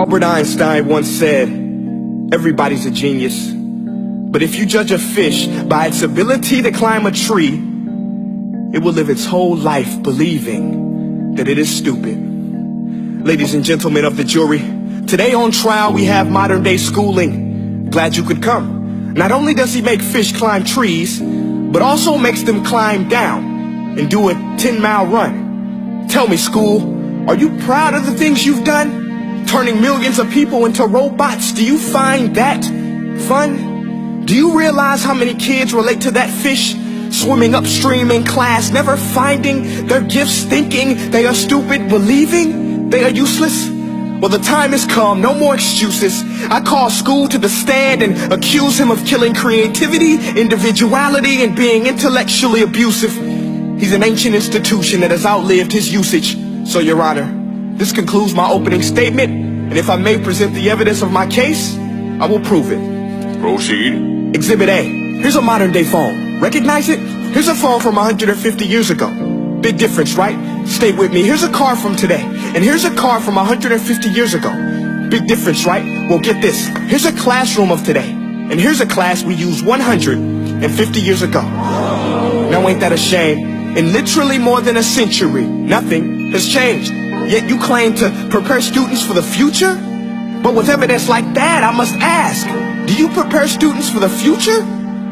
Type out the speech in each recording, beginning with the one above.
Albert Einstein once said, everybody's a genius. But if you judge a fish by its ability to climb a tree, it will live its whole life believing that it is stupid. Ladies and gentlemen of the jury, today on trial we have modern day schooling. Glad you could come. Not only does he make fish climb trees, but also makes them climb down and do a 10-mile run. Tell me, school, are you proud of the things you've done? Turning millions of people into robots, do you find that fun? Do you realize how many kids relate to that fish? Swimming upstream in class, never finding their gifts, thinking they are stupid, believing they are useless? Well, the time has come, no more excuses. I call school to the stand and accuse him of killing creativity, individuality, and being intellectually abusive. He's an ancient institution that has outlived his usage. So, Your Honor, this concludes my opening statement, and if I may present the evidence of my case, I will prove it. Proceed. Exhibit A. Here's a modern day phone. Recognize it? Here's a phone from 150 years ago. Big difference, right? Stay with me. Here's a car from today, and here's a car from 150 years ago. Big difference, right? Well, get this. Here's a classroom of today, and here's a class we used 150 years ago. Now ain't that a shame? In literally more than a century, nothing has changed. Yet you claim to prepare students for the future? But with evidence like that, I must ask, do you prepare students for the future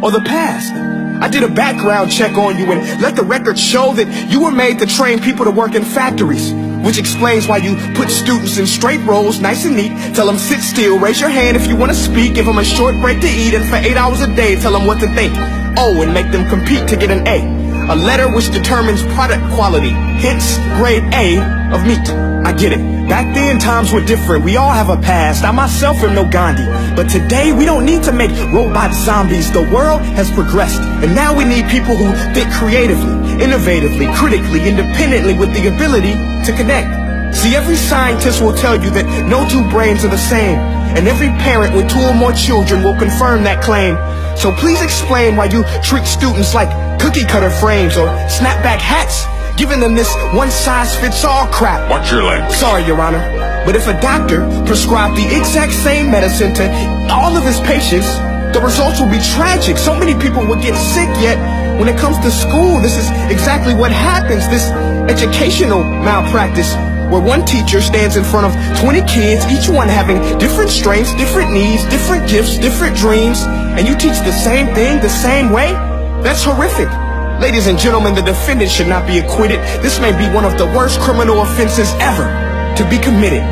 or the past? I did a background check on you and let the record show that you were made to train people to work in factories, which explains why you put students in straight rows, nice and neat, tell them sit still, raise your hand if you want to speak, give them a short break to eat, and for 8 hours a day tell them what to think. Oh, and make them compete to get an A. A letter which determines product quality, hence grade A of meat. I get it. Back then, times were different. We all have a past. I myself am no Gandhi. But today, we don't need to make robot zombies. The world has progressed. And now we need people who think creatively, innovatively, critically, independently, with the ability to connect. See, every scientist will tell you that no two brains are the same. And every parent with 2 or more children will confirm that claim. So please explain why you treat students like cookie cutter frames or snapback hats, giving them this one-size-fits-all crap. Watch your language. Sorry, Your Honor, but if a doctor prescribed the exact same medicine to all of his patients, the results will be tragic. So many people will get sick, yet when it comes to school, this is exactly what happens. This educational malpractice, where one teacher stands in front of 20 kids, each one having different strengths, different needs, different gifts, different dreams, and you teach the same thing the same way? That's horrific. Ladies and gentlemen, the defendant should not be acquitted. This may be one of the worst criminal offenses ever to be committed.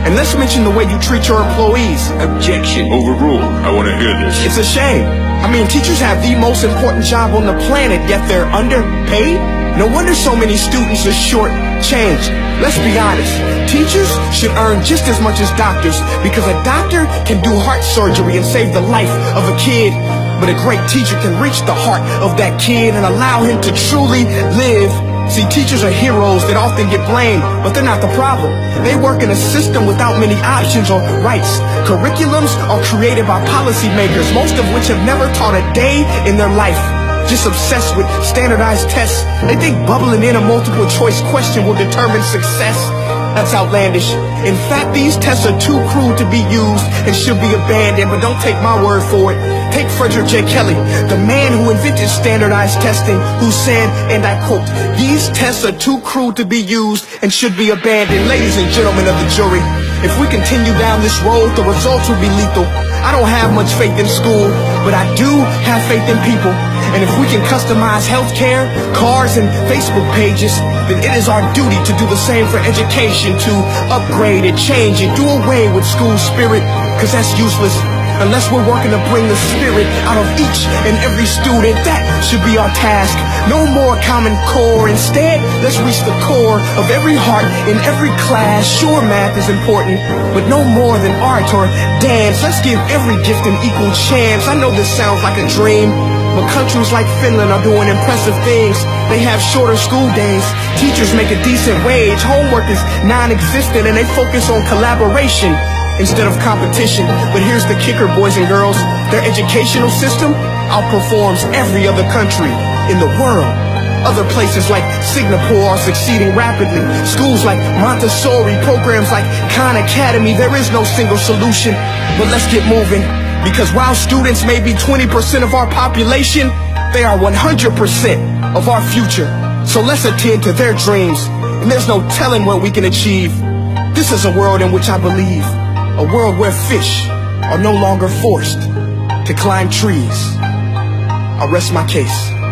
And let's mention the way you treat your employees. Objection. Overruled. I want to hear this. It's a shame. I mean, teachers have the most important job on the planet, yet they're underpaid? No wonder so many students are short-changed. Let's be honest. Teachers should earn just as much as doctors, because a doctor can do heart surgery and save the life of a kid. But a great teacher can reach the heart of that kid and allow him to truly live. See, teachers are heroes that often get blamed, but they're not the problem. They work in a system without many options or rights. Curriculums are created by policymakers, most of which have never taught a day in their life. Just obsessed with standardized tests. They think bubbling in a multiple choice question will determine success. That's outlandish. In fact, these tests are too crude to be used and should be abandoned, but don't take my word for it. Take Frederick J. Kelly, the man who invented standardized testing, who said, and I quote, "These tests are too crude to be used and should be abandoned." Ladies and gentlemen of the jury, if we continue down this road, the results will be lethal. I don't have much faith in school, but I do have faith in people. And if we can customize healthcare, cars, and Facebook pages, then it is our duty to do the same for education, to upgrade and change and do away with school spirit, because that's useless. Unless we're working to bring the spirit out of each and every student, that should be our task. No more Common Core. Instead, let's reach the core of every heart in every class. Sure, math is important, but no more than art or dance. Let's give every gift an equal chance. I know this sounds like a dream, but countries like Finland are doing impressive things. They have shorter school days. Teachers make a decent wage. Homework is non-existent, and they focus on collaboration instead of competition. But here's the kicker, boys and girls. Their educational system outperforms every other country in the world. Other places like Singapore are succeeding rapidly. Schools like Montessori, programs like Khan Academy, there is no single solution. But let's get moving, because while students may be 20% of our population, they are 100% of our future. So let's attend to their dreams, and there's no telling what we can achieve. This is a world in which I believe, a world where fish are no longer forced to climb trees. I rest my case.